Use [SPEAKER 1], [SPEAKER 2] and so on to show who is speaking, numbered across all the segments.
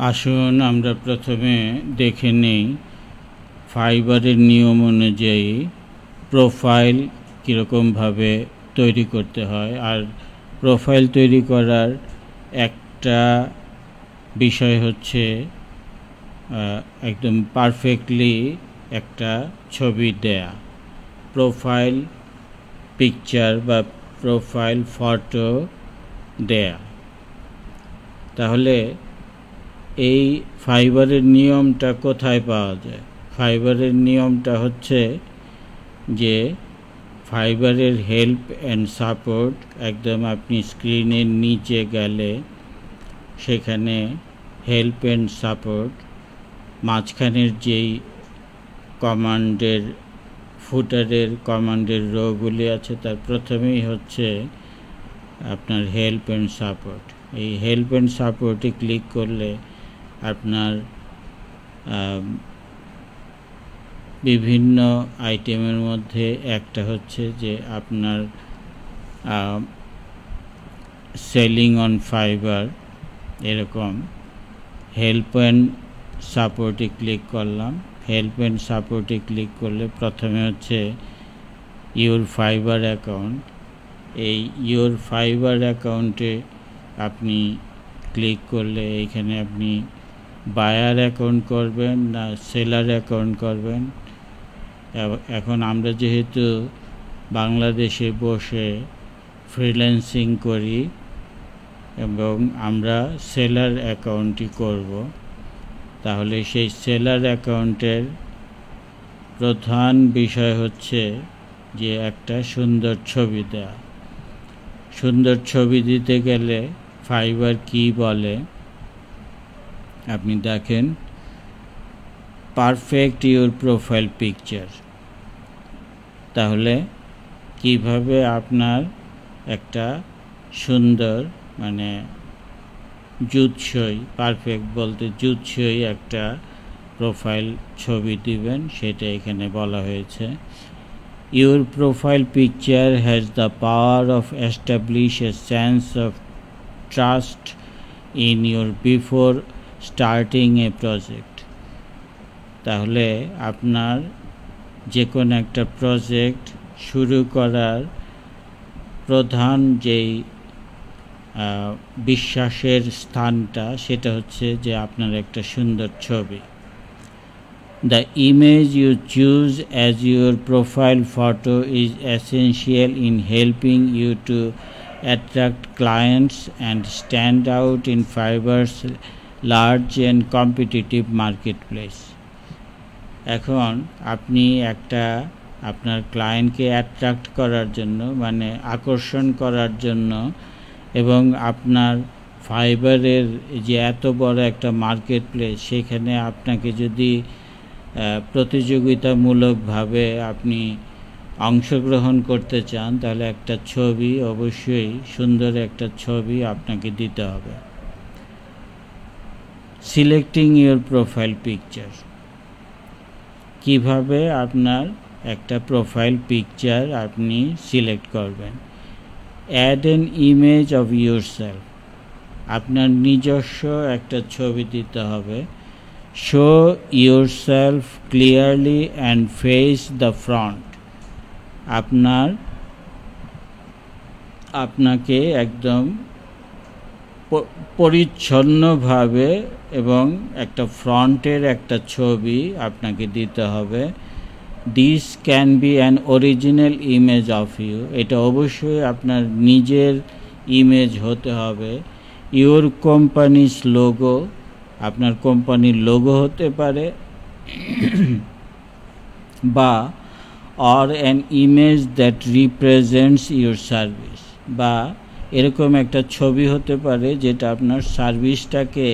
[SPEAKER 1] আসুন আমরা প্রথমে দেখে নেই ফাইবারের নিয়ম অনুযায়ী প্রোফাইল কীরকমভাবে তৈরি করতে হয়। আর প্রোফাইল তৈরি করার একটা বিষয় হচ্ছে একদম পারফেক্টলি একটা ছবি দেয়া, প্রোফাইল পিকচার বা প্রোফাইল ফটো দেয়া। তাহলে এই ফাইবারের নিয়মটা কোথায় পাওয়া যায়? ফাইবারের নিয়মটা হচ্ছে যে ফাইবারের হেল্প অ্যান্ড সাপোর্ট, একদম আপনি স্ক্রিনের নিচে গেলে সেখানে হেল্প অ্যান্ড সাপোর্ট, মাঝখানের যেই কমান্ডের ফুটারের কমান্ডের রোগুলি আছে তার প্রথমেই হচ্ছে আপনার হেল্প অ্যান্ড সাপোর্ট। এই হেল্প অ্যান্ড সাপোর্টে ক্লিক করলে আপনার বিভিন্ন আইটেমের মধ্যে একটা হচ্ছে যে আপনার সেলিং অন ফাইবার, এরকম হেল্প অ্যান্ড সাপোর্টে ক্লিক করলাম। হেল্প অ্যান্ড সাপোর্টে ক্লিক করলে প্রথমে হচ্ছে ইউর ফাইবার অ্যাকাউন্ট। এই ইউর ফাইবার অ্যাকাউন্টে আপনি ক্লিক করলে এইখানে আপনি বায়ার অ্যাকাউন্ট করবেন না সেলার অ্যাকাউন্ট করবেন। এখন আমরা যেহেতু বাংলাদেশে বসে ফ্রিল্যান্সিং করি এবং আমরা সেলার অ্যাকাউন্টই করব, তাহলে সেই সেলার অ্যাকাউন্টের প্রধান বিষয় হচ্ছে যে একটা সুন্দর ছবি দেওয়া। সুন্দর ছবি দিতে গেলে ফাইবার কি বলে আপনি দেখেন, পারফেক্ট ইউর প্রোফাইল পিকচার। তাহলে কিভাবে আপনার একটা সুন্দর মানে জুৎসই, পারফেক্ট বলতে জুৎসই একটা প্রোফাইল ছবি দিবেন সেটা এখানে বলা হয়েছে। Your profile picture has the power of establish a sense of trust in your before starting A project. তাহলে আপনার যে কোনো একটা প্রজেক্ট শুরু করার প্রধান যেই বিশ্বাসের স্থানটা সেটা হচ্ছে যে আপনার একটা সুন্দর ছবি। The image you choose as your profile photo is essential in helping you to attract clients and stand out in Fiverr's large and competitive marketplace. এখন আপনি একটা আপনার ক্লায়েন্টকে অ্যাট্রাক্ট করার জন্য মানে আকর্ষণ করার জন্য এবং আপনার ফাইবারের যে এত বড় একটা মার্কেট প্লেস সেখানে আপনাকে যদি প্রতিযোগিতামূলকভাবে আপনি অংশগ্রহণ করতে চান তাহলে একটা ছবি, অবশ্যই সুন্দর একটা ছবি আপনাকে দিতে হবে। সিলেক্টিং ইউর প্রোফাইল পিকচার, কিভাবে আপনার একটা প্রোফাইল পিকচার আপনি সিলেক্ট করবেন। Add an image of yourself, আপনার নিজস্ব একটা ছবি দিতে হবে। Show yourself clearly and face the front, আপনাকে একদম পরিচ্ছন্নভাবে এবং একটা ফ্রন্টের একটা ছবি আপনাকে দিতে হবে। This can be an original image of you, এটা অবশ্যই আপনার নিজের ইমেজ হতে হবে। ইউর কোম্পানিজ লোগো, আপনার কোম্পানির লোগো হতে পারে বা or an image that represents your service, বা এরকম একটা ছবি হতে পারে যেটা আপনার সার্ভিসটাকে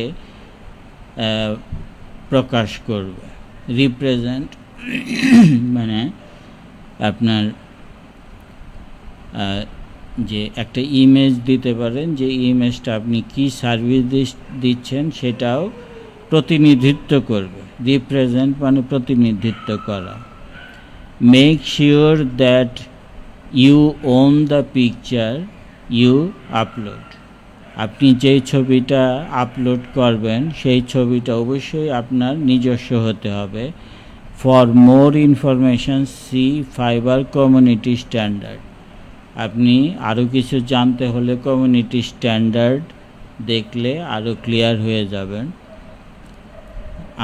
[SPEAKER 1] প্রকাশ করবে। রিপ্রেজেন্ট মানে আপনার যে একটা ইমেজ দিতে পারেন, যে ইমেজটা আপনি কি সার্ভিস দিচ্ছেন সেটাও প্রতিনিধিত্ব করবে। রিপ্রেজেন্ট মানে প্রতিনিধিত্ব করা। Make sure that you own the picture you upload, আপনি যেই ছবিটা আপলোড করবেন সেই ছবিটা অবশ্যই আপনার নিজস্ব হতে হবে। For more information see Fiverr community standard. আপনি আরও কিছু জানতে হলে কমিউনিটি স্ট্যান্ডার্ড দেখলে আরও ক্লিয়ার হয়ে যাবেন।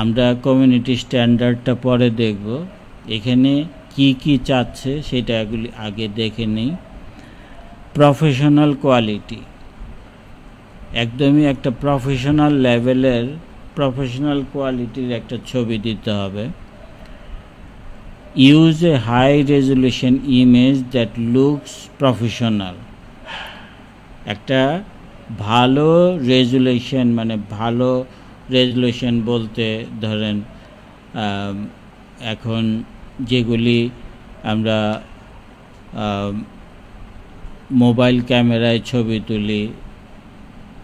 [SPEAKER 1] আমরা কমিউনিটি স্ট্যান্ডার্ডটা পরে দেখব। এখানে কি চাচ্ছে সেটা আগে দেখে নিই। প্রফেশনাল কোয়ালিটি, একদমই একটা প্রফেশনাল লেভেলের প্রফেশনাল কোয়ালিটির একটা ছবি দিতে হবে। Use a high resolution image that looks professional. একটা ভালো রেজুলেশন, মানে ভালো রেজুলেশন বলতে ধরেন এখন যেগুলি আমরা মোবাইল ক্যামেরায় ছবি তুলি,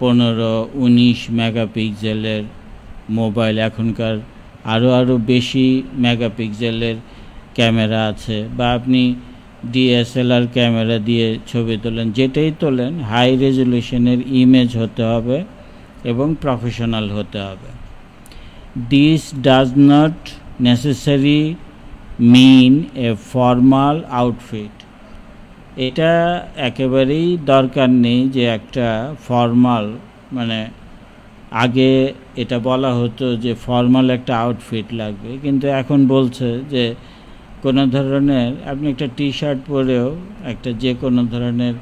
[SPEAKER 1] 15-19 মেগাপিক্সেলের মোবাইল, এখনকার আরও বেশি মেগাপিক্সেলের ক্যামেরা আছে, বা আপনি ডিএসএলআর ক্যামেরা দিয়ে ছবি তোলেন, যেটাই তোলেন হাই রেজুলেশনের ইমেজ হতে হবে এবং প্রফেশনাল হতে হবে। This does not necessary mean a formal outfit. এটা একেবারেই দরকার নেই যে একটা ফর্মাল, মানে আগে এটা বলা হতো যে ফর্মাল একটা আউটফিট লাগবে, কিন্তু এখন বলছে যে কোনো ধরনের আপনি একটা টি শার্ট পরেও একটা যে কোনো ধরনের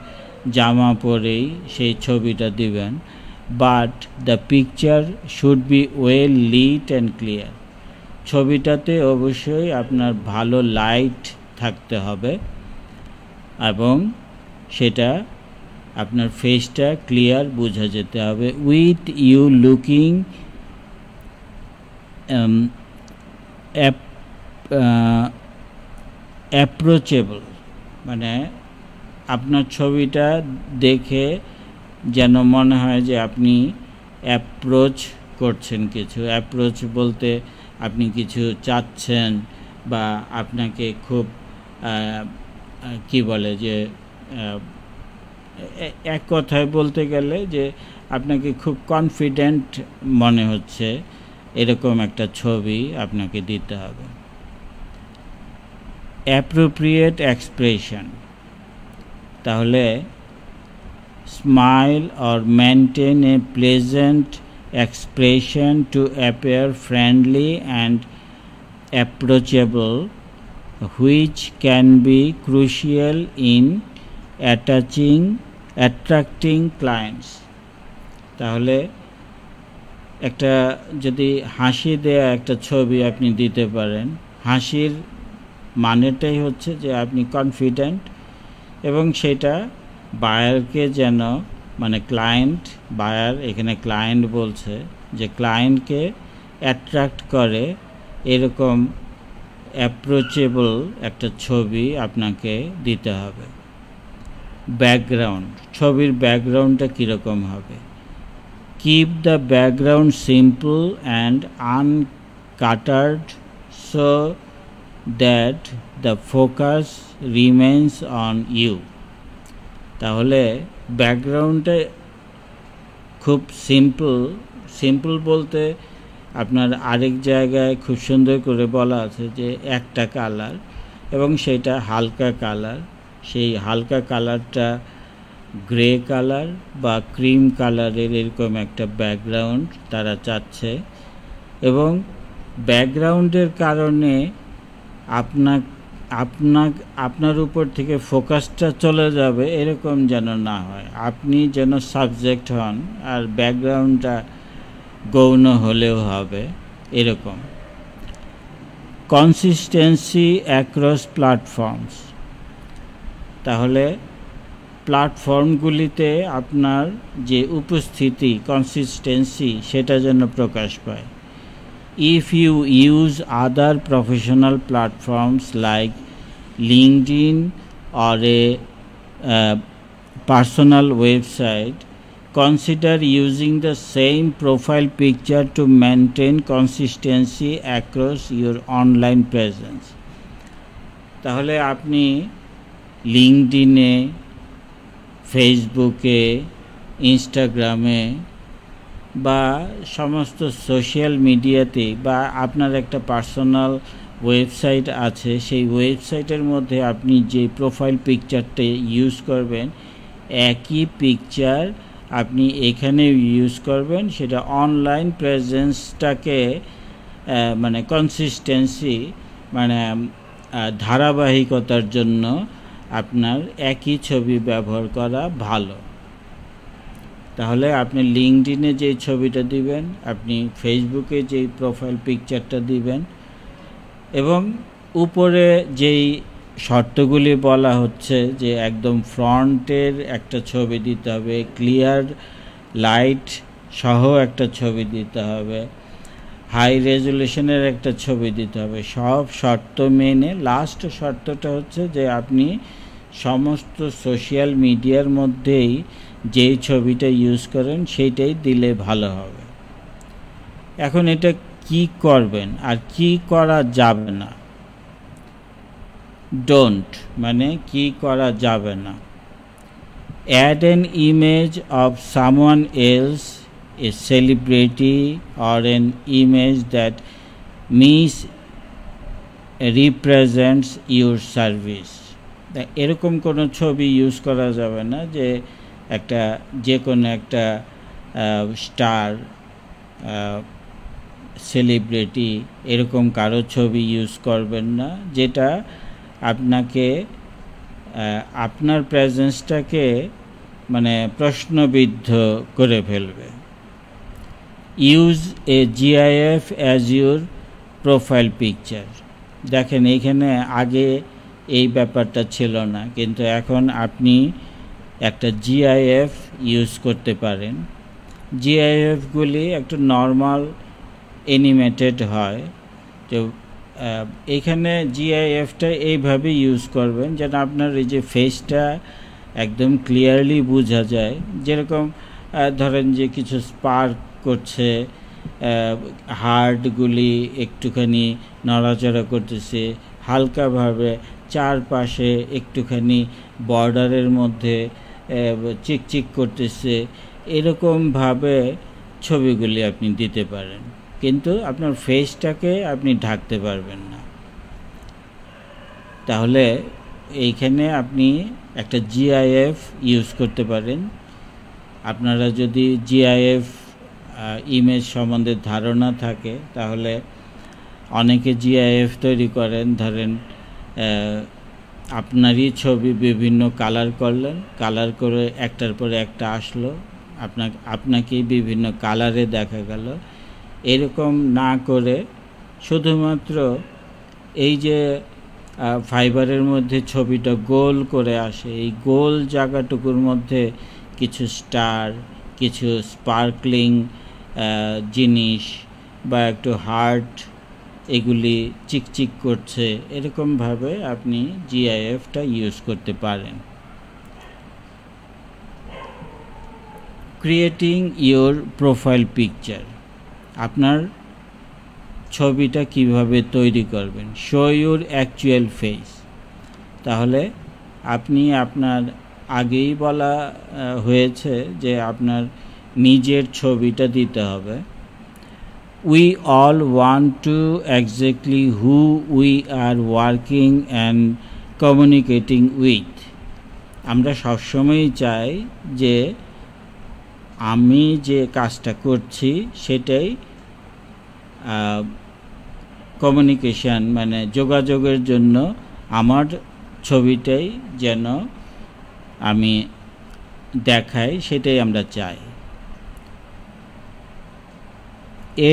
[SPEAKER 1] জামা পরেই সেই ছবিটা দিবেন, but the picture should be well lit and clear. ছবিটাতে অবশ্যই আপনার ভালো লাইট থাকতে হবে এবং সেটা আপনার ফেসটা ক্লিয়ার বোঝা যেতে হবে। উইথ ইউ লুকিং অ্যাপ্রোচেবল, মানে আপনার ছবিটা দেখে যেন মনে হয় যে আপনি অ্যাপ্রোচ করছেন কিছু। অ্যাপ্রোচ বলতে আপনি কিছু চাচ্ছেন, বা আপনাকে খুব কি বলে যে এক কথায় বলতে গেলে যে আপনাকে খুব কনফিডেন্ট মনে হচ্ছে, এরকম একটা ছবি আপনাকে দিতে হবে। অ্যাপ্রোপ্রিয়েট এক্সপ্রেশন, তাহলে smile or maintain a pleasant expression to appear friendly and approachable, which can be crucial in attracting clients। তাহলে একটা যদি হাসি দেয়া একটা ছবি আপনি দিতে পারেন, হাসির মানেটাই হচ্ছে যে আপনি কনফিডেন্ট, এবং সেটা বায়ারকে যেন, মানে ক্লায়েন্ট, বায়ার এখানে ক্লায়েন্ট বলছে, যে ক্লায়েন্টকে অ্যাট্রাক্ট করে এরকম অ্যাপ্রোচেবল একটা ছবি আপনাকে দিতে হবে। ব্যাকগ্রাউন্ড, ছবির ব্যাকগ্রাউন্ডটা কীরকম হবে? Keep the background simple and uncluttered so that the focus remains on you. তাহলে ব্যাকগ্রাউন্ডটা খুব সিম্পল বলতে আপনার আরেক জায়গায় খুব সুন্দর করে বলা আছে যে একটা কালার, এবং সেটা হালকা কালার, সেই হালকা কালারটা গ্রে কালার বা ক্রিম কালারের এরকম একটা ব্যাকগ্রাউন্ড তারা চাচ্ছে, এবং ব্যাকগ্রাউন্ডের কারণে আপনার উপর থেকে ফোকাসটা চলে যাবে এরকম যেন না হয়, আপনি যেন সাবজেক্ট হন আর ব্যাকগ্রাউন্ডটা গৌণ হলেও হবে এরকম। কনসিস্টেন্সি অ্যাক্রস প্ল্যাটফর্মস, তাহলে প্ল্যাটফর্মগুলিতে আপনার যে উপস্থিতি, কনসিস্টেন্সি, সেটা যেন প্রকাশ পায়। If you use other professional platforms like LinkedIn or a personal website, consider using the same profile picture to maintain consistency across your online presence। তাহলে আপনি লিঙ্কডইনে, ফেসবুকে ইনস্টাগ্রামে বা সমস্ত সোশ্যাল মিডিয়াতে বা আপনার একটা পার্সোনাল ওয়েবসাইট আছে, সেই ওয়েবসাইটের মধ্যে আপনি যে প্রোফাইল পিকচারটা ইউজ করবেন একই পিকচার আপনি এখানে ইউজ করবেন। সেটা অনলাইন প্রেজেন্সটাকে মানে কনসিস্টেন্সি মানে ধারাবাহিকতার জন্য আপনার একই ছবি ব্যবহার করা ভালো। তাহলে আপনি লিঙ্কডইনে যে ছবিটা দিবেন, আপনি ফেসবুকে যেই প্রোফাইল পিকচারটা দিবেন, এবং উপরে যেই শর্তগুলি বলা হচ্ছে যে একদম ফ্রন্টের একটা ছবি দিতে হবে, ক্লিয়ার লাইট সহ একটা ছবি দিতে হবে, হাই রেজুলেশনের একটা ছবি দিতে হবে, সব শর্ত মেনে লাস্ট শর্তটা হচ্ছে যে আপনি সমস্ত সোশ্যাল মিডিয়ার মধ্যেই যেই ছবিটা ইউজ করেন সেইটাই দিলে ভালো হবে। এখন এটা কি করবেন আর কি করা যাবে না? ডোন্ট মানে কি করা যাবে না। Add an image of someone else, a celebrity or an image that misrepresents your service। এরকম কোনো ছবি ইউজ করা যাবে না যে যে কোনো একটা স্টার, সেলিব্রিটি এরকম কারো ছবি ইউজ করবেন না যেটা আপনাকে আপনার প্রেজেন্সটাকে মানে প্রশ্নবিদ্ধ করে ফেলবে। Use a GIF as your profile picture. দেখেন এইখানে আগে এই ব্যাপারটা ছিল না, কিন্তু এখন আপনি একটা জিআইএফ ইউজ করতে পারেন। জিআইএফগুলি একটু নর্মাল অ্যানিমেটেড হয়, তো এখানে জিআইএফটা এইভাবে ইউজ করবেন যেন আপনার এই যে ফেসটা একদম ক্লিয়ারলি বোঝা যায়। যেরকম ধরেন যে কিছু স্পার্ক করছে, হার্টগুলি একটুখানি নড়াচড়া করতেছে হালকাভাবে, চারপাশে একটুখানি বর্ডারের মধ্যে চিকচিক করতেছে, এরকমভাবে ছবিগুলি আপনি দিতে পারেন, কিন্তু আপনার ফেসটাকে আপনি ঢাকতে পারবেন না। তাহলে এইখানে আপনি একটা জিআইএফ ইউজ করতে পারেন। আপনারা যদি জিআইএফ ইমেজ সম্বন্ধে ধারণা থাকে তাহলে অনেকে জিআইএফ তৈরি করেন। ধরেন আপনারই ছবি বিভিন্ন কালার করলেন, কালার করে একটার পরে একটা আসলো, আপনাকেই বিভিন্ন কালারে দেখা গেল। এরকম না করে শুধুমাত্র এই যে ফাইবারের মধ্যে ছবিটা গোল করে আসে, এই গোল জায়গাটুকুর মধ্যে কিছু স্টার, কিছু স্পার্কলিং জিনিস বা একটু হার্ট এগুলি চিকচিক করছে, এরকমভাবে আপনি জিআইএফটা ইউজ করতে পারেন। Creating your profile picture. আপনার ছবিটা কিভাবে তৈরি করবেন? Show your actual face. তাহলে আপনি আপনার আগেই বলা হয়েছে যে আপনার নিজের ছবিটা দিতে হবে। We all want to exactly who we are working and communicating with. আমরা সবসময়ই চাই যে আমি যে কাজটা করছি সেটাই কমিউনিকেশন মানে যোগাযোগের জন্য আমার ছবিটাই যেন আমি দেখাই, সেটাই আমরা চাই।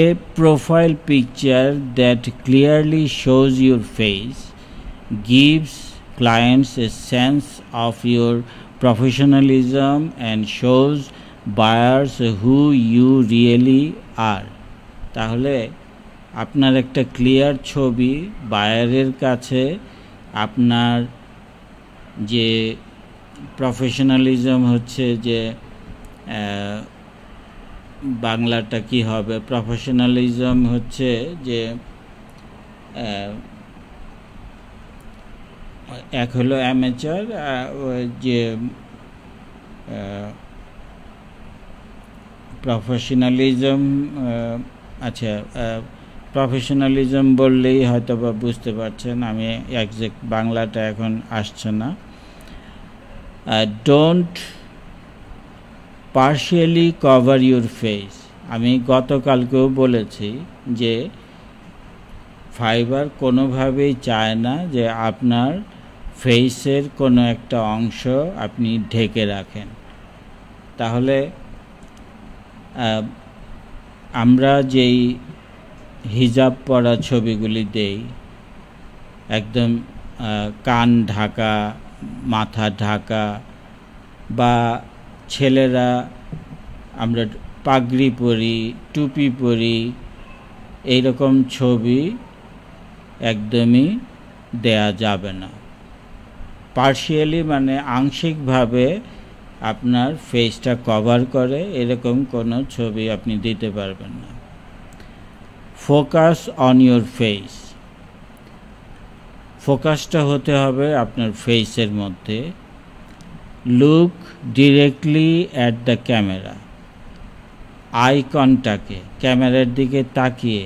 [SPEAKER 1] A profile picture that clearly shows your face gives clients a sense of your professionalism and shows buyers who you really are। তাহলে আপনার একটা ক্লিয়ার ছবি বায়ারের কাছে আপনার যে প্রফেশনালিজম হচ্ছে, যে বাংলাটা কি হবে, প্রফেশনালিজম হচ্ছে যে এক হলো অ্যামেচার, যে প্রফেশনালিজম, আচ্ছা, প্রফেশনালিজম বললেই হয়তো বা বুঝতে পারছেন, আমি একজ্যাক্ট বাংলাটা এখন আসছে না। Don't partially cover your face. আমি গতকালকেও বলেছি যে ফাইবার কোনোভাবেই চায় না যে আপনার ফেসের কোনো একটা অংশ আপনি ঢেকে রাখেন। তাহলে আমরা যেই হিজাব পরা ছবিগুলি দেই, একদম কান ঢাকা, মাথা ঢাকা, বা ছেলেরা আমরা পাগড়ি পরি, টুপি পরি, এইরকম ছবি একদমই দেয়া যাবে না। পার্শিয়ালি মানে আংশিকভাবে আপনার ফেসটা কভার করে এরকম কোনো ছবি আপনি দিতে পারবেন না। ফোকাস অন ইউর ফেস, ফোকাসটা হতে হবে আপনার ফেসের মধ্যে। Look directly at the camera, eye কন্টাক্টে, ক্যামেরার দিকে তাকিয়ে,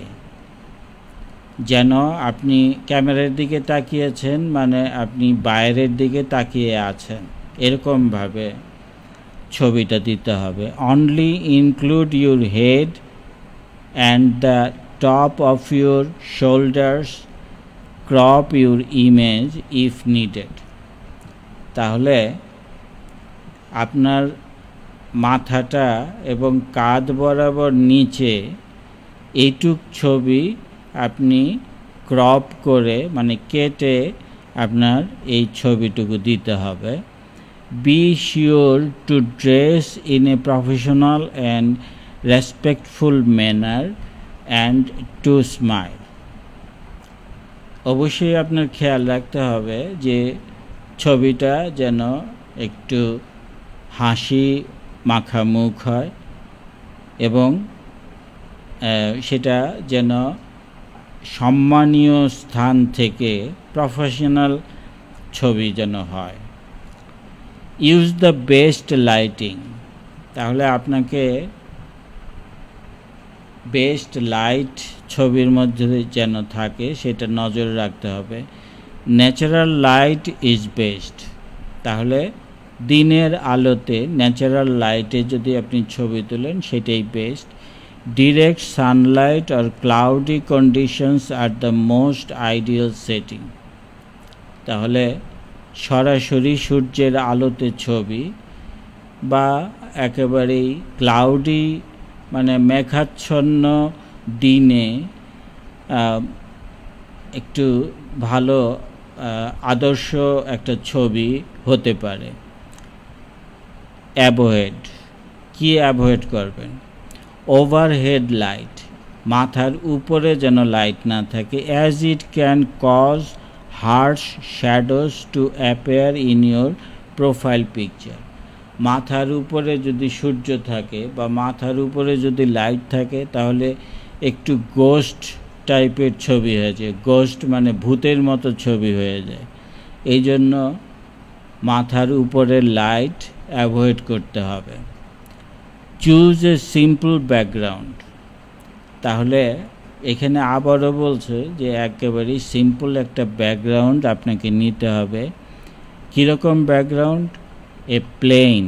[SPEAKER 1] যেন আপনি ক্যামেরার দিকে তাকিয়েছেন মানে আপনি বাইরের দিকে তাকিয়ে আছেন, এরকমভাবে ছবিটা দিতে হবে। Only include your head and the top of your shoulders, crop your image if needed. তাহলে আপনার মাথাটা এবং কাঁধ বরাবর নিচে এইটুক ছবি আপনি ক্রপ করে মানে কেটে আপনার এই ছবিটুকু দিতে হবে। Be sure to dress in a professional and respectful manner and to smile. অবশ্যই আপনার খেয়াল রাখতে হবে যে ছবিটা যেন একটু হাসি মাখা মুখ হয় এবং সেটা যেন সম্মানীয় স্থান থেকে প্রফেশনাল ছবি যেন হয়। ইউজ দ্য বেস্ট লাইটিং, তাহলে আপনাকে বেস্ট লাইট ছবির মধ্যে যেন থাকে সেটা নজরে রাখতে হবে। ন্যাচারাল লাইট ইজ বেস্ট, তাহলে দিনের আলোতে ন্যাচারাল লাইটে যদি আপনি ছবি তোলেন সেটাই বেস্ট। ডিরেক্ট সানলাইট আর cloudy conditions are the most ideal setting, তাহলে সরাসরি সূর্যের আলোতে ছবি বা একেবারেই ক্লাউডি মানে মেঘাচ্ছন্ন দিনে একটু ভালো আদর্শ একটা ছবি হতে পারে। অ্যাভয়েড, কি অ্যাভয়েড করবেন? ওভারহেড লাইট, মাথার উপরে যেন লাইট না থাকে। As it can cause harsh shadows to appear in your profile picture. মাথার উপরে যদি সূর্য থাকে বা মাথার উপরে যদি লাইট থাকে তাহলে একটু গোস্ট টাইপের ছবি হয়ে যায়। গোস্ট মানে ভূতের মতো ছবি হয়ে যায়। এই জন্য মাথার উপরে লাইট অ্যাভয়েড করতে হবে। চুজ এ সিম্পল ব্যাকগ্রাউন্ড, তাহলে এখানে আবারও বলছে যে একেবারেই সিম্পল একটা ব্যাকগ্রাউন্ড আপনাকে নিতে হবে। কীরকম background? A plain,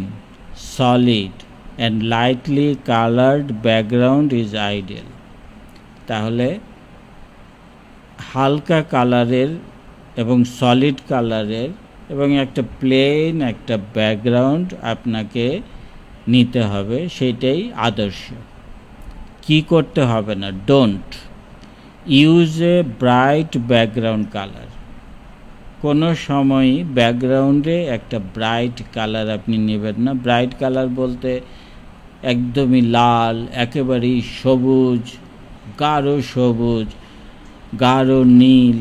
[SPEAKER 1] solid and lightly coloured background is ideal. তাহলে হালকা কালারের এবং সলিড কালারের এবং একটা প্লেন একটা ব্যাকগ্রাউন্ড আপনাকে নিতে হবে, সেটাই আদর্শ। কি করতে হবে না? Don't use a bright background colour, কোনো সময়ই ব্যাকগ্রাউন্ডে একটা ব্রাইট কালার আপনি নেবেন না। ব্রাইট কালার বলতে একদমই লাল, একেবারেই সবুজ, গাঢ় নীল,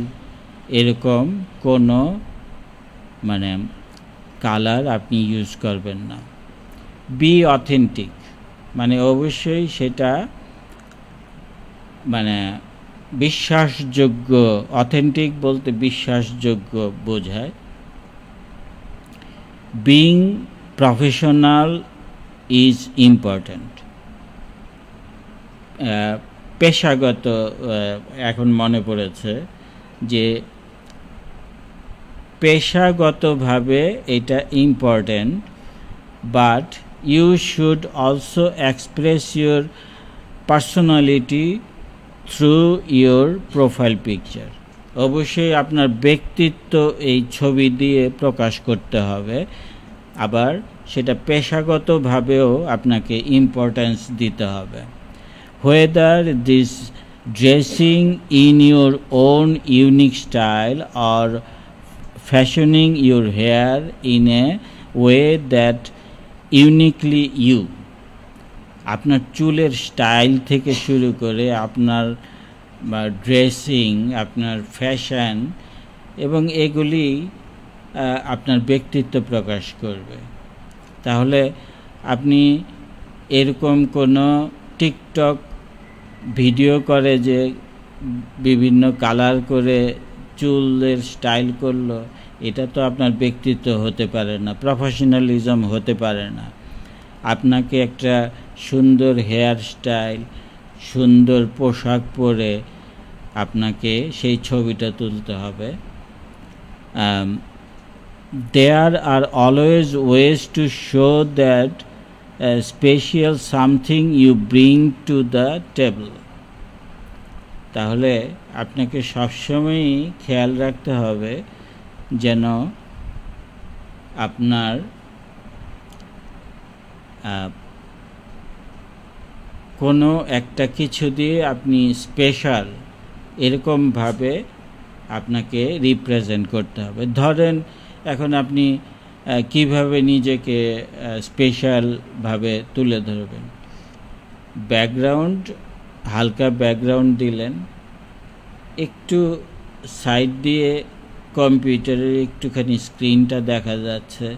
[SPEAKER 1] এরকম কোনো মানে কালার আপনি ইউজ করবেন না। বি অথেন্টিক, মানে অবশ্যই সেটা মানে বিশ্বাসযোগ্য। অথেন্টিক বলতে বিশ্বাসযোগ্য বোঝায়। বিং প্রফেশনাল ইজ ইম্পর্ট্যান্ট, পেশাগত এখন মনে পড়েছে যে পেশাগতভাবে এটা important, but you should also express your personality through your profile picture. অবশ্যই আপনার ব্যক্তিত্ব এই ছবি দিয়ে প্রকাশ করতে হবে, আবার সেটা পেশাগতভাবেও আপনাকে ইম্পর্ট্যান্স দিতে হবে। Whether this dressing in your own unique style or fashioning your hair in a way that uniquely you, আপনার চুলের স্টাইল থেকে শুরু করে আপনার ড্রেসিং, আপনার ফ্যাশন, এবং এগুলি আপনার ব্যক্তিত্ব প্রকাশ করবে। তাহলে আপনি এরকম কোনো টিকটক ভিডিও করে যে বিভিন্ন কালার করে চুলের স্টাইল করলো, এটা তো আপনার ব্যক্তিত্ব হতে পারে না, প্রফেশনালিজম হতে পারে না। আপনাকে একটা সুন্দর হেয়ার স্টাইল, সুন্দর পোশাক পরে আপনাকে সেই ছবিটা তুলতে হবে। There are always ways to show that special something you bring to the table. তাহলে আপনাকে সবসময়ই খেয়াল রাখতে হবে যেন আপনার কোনো একটা কিছু দিয়ে আপনি স্পেশাল এরকমভাবে আপনাকে রিপ্রেজেন্ট করতে হবে। ধরেন এখন আপনি কিভাবে নিজেকে স্পেশালভাবে তুলে ধরবেন? ব্যাকগ্রাউন্ড, হালকা ব্যাকগ্রাউন্ড দিলেন, একটু সাইড দিয়ে কম্পিউটারের একটুখানি স্ক্রিনটা দেখা যাচ্ছে,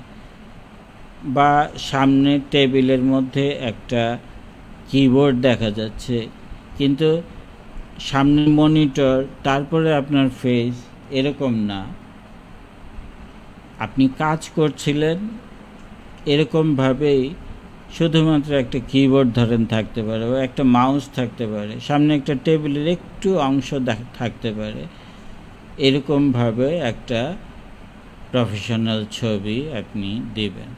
[SPEAKER 1] বা সামনে টেবিলের মধ্যে একটা কিবোর্ড দেখা যাচ্ছে, কিন্তু সামনে মনিটর, তারপরে আপনার ফেস, এরকম না। আপনি কাজ করছিলেন এরকমভাবেই, শুধুমাত্র একটা কিবোর্ড ধরেন থাকতে পারে, বা একটা মাউস থাকতে পারে, সামনে একটা টেবিলের একটু অংশ থাকতে পারে। এরকমভাবে একটা প্রফেশনাল ছবি আপনি দিবেন।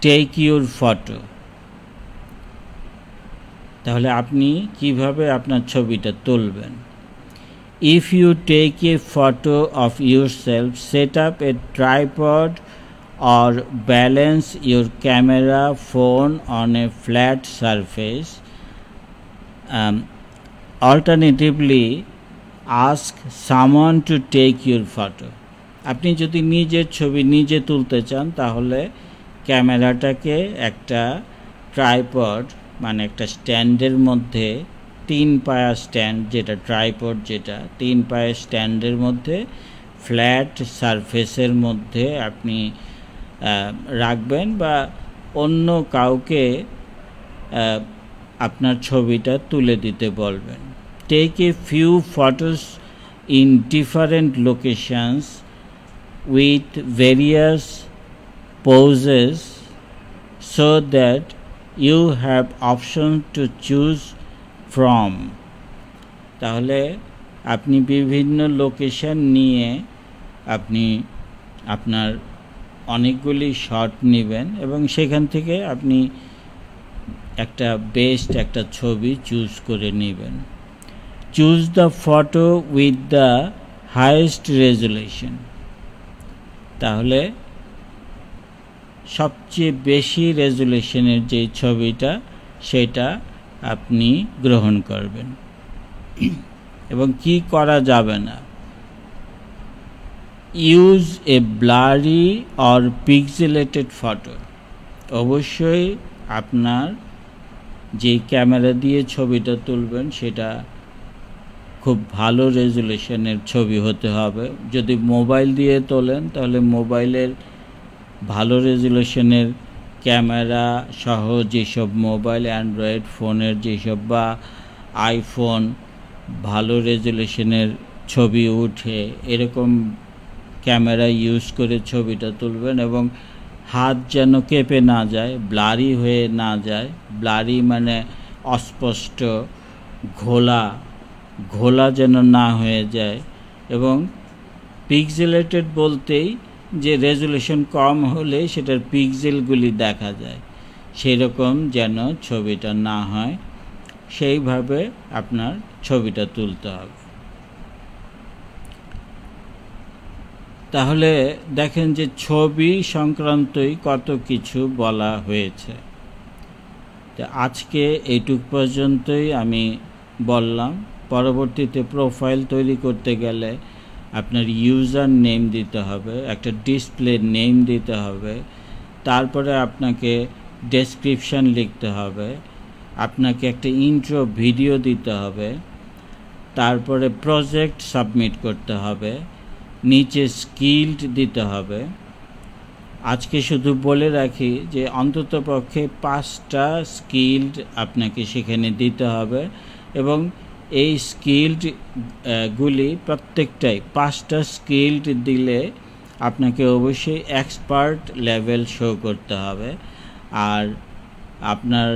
[SPEAKER 1] Take your photo. তাহলে আপনি কিভাবে আপনার ছবিটা তুলবেন? If you take a photo of yourself, set up a tripod or balance your camera phone on a flat surface. Alternatively, ask someone to take your photo. আপনি যদি নিজের ছবি নিজে তুলতে চান, তাহলে ক্যামেরাটাকে একটা ট্রাইপড, মানে একটা স্ট্যান্ডের মধ্যে, 3 পায়া স্ট্যান্ড, যেটা ট্রাইপড, যেটা 3 পায়া স্ট্যান্ডের মধ্যে ফ্ল্যাট সারফেসের মধ্যে আপনি রাখবেন, বা অন্য কাউকে আপনার ছবিটা তুলে দিতে বলবেন। Take a few photos in different locations with various poses so that you have option to choose from. তাহলে আপনি বিভিন্ন লোকেশন নিয়ে আপনি আপনার অনেকগুলি শট নেবেন, এবং সেখান থেকে আপনি একটা বেস্ট একটা ছবি চুজ করে নেবেন। Choose the photo with the highest resolution. তাহলে সবচেয়ে বেশি রেজুলেশনের যে ছবিটা, সেটা আপনি গ্রহণ করবেন। এবং কি করা যাবে না? Use a blurry or pixelated photo. অবশ্যই আপনার যে ক্যামেরা দিয়ে ছবিটা তুলবেন সেটা খুব ভালো রেজুলেশনের ছবি হতে হবে। যদি মোবাইল দিয়ে তোলেন, তাহলে মোবাইলের ভালো রেজুলেশনের ক্যামেরা সহ যেসব মোবাইল, অ্যান্ড্রয়েড ফোনের যেসব, বা আইফোন ভালো রেজুলেশনের ছবি উঠে, এরকম ক্যামেরা ইউজ করে ছবিটা তুলবেন। এবং হাত যেন কেঁপে না যায়, ব্লারি হয়ে না যায়। ব্লারি মানে অস্পষ্ট, ঘোলা ঘোলা যেন না হয়ে যায়। এবং পিক্সেলেটেড বলতেই যে রেজুলেশন কম হলে সেটার পিক্সেলগুলি দেখা যায়, সেই রকম যেন ছবিটা না হয়, সেইভাবে আপনার ছবিটা তুলতে হবে। তাহলে দেখেন যে ছবি সংক্রান্তই কত কিছু বলা হয়েছে। তো আজকে এইটুক পর্যন্তই আমি বললাম। পরবর্তীতে প্রোফাইল তৈরি করতে গেলে আপনার ইউজার নেম দিতে হবে, একটা ডিসপ্লে নেম দিতে হবে, তারপরে আপনাকে ডেসক্রিপশন লিখতে হবে, আপনাকে একটা ইন্ট্রো ভিডিও দিতে হবে, তারপরে প্রজেক্ট সাবমিট করতে হবে, নিচে স্কিলড দিতে হবে। আজকে শুধু বলে রাখি যে অন্ততপক্ষে 5টা স্কিলড আপনাকে সেখানে দিতে হবে, এবং এই স্কিলড গুলি প্রত্যেকটাই 5টা স্কিলড দিলে আপনাকে অবশ্যই এক্সপার্ট লেভেল শো করতে হবে। আর আপনার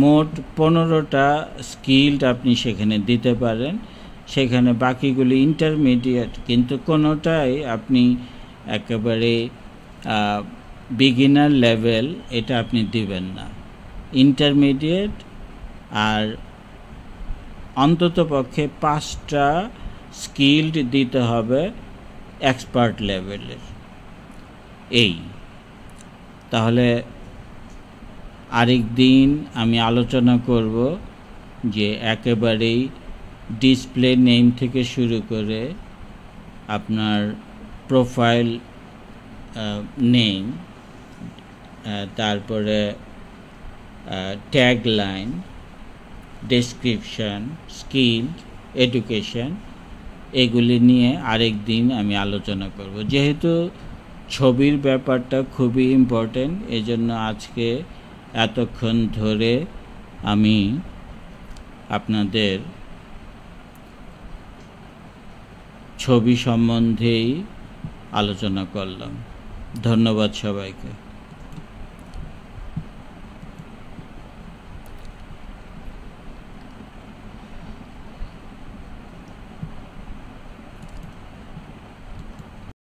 [SPEAKER 1] মোট 15টা স্কিলড আপনি সেখানে দিতে পারেন, সেখানে বাকিগুলি ইন্টারমিডিয়েট, কিন্তু কোনোটাই আপনি একেবারে বিগিনার লেভেল এটা আপনি দিবেন না। ইন্টারমিডিয়েট আর অন্ততপক্ষে 5টা স্কিলড দিতে হবে এক্সপার্ট লেভেলের। এই তাহলে আরেক দিন আমি আলোচনা করব যে একেবারেই ডিসপ্লে নেম থেকে শুরু করে আপনার প্রোফাইল নেম, তারপরে tag line, description, skill, education, এগুলি নিয়ে আরেক দিন আমি আলোচনা করব। যেহেতু ছবির ব্যাপারটা খুবই ইম্পর্টেন্ট, এজন্য আজকে এতক্ষণ ধরে আমি আপনাদের ছবি সম্বন্ধেই আলোচনা করলাম। ধন্যবাদ সবাইকে।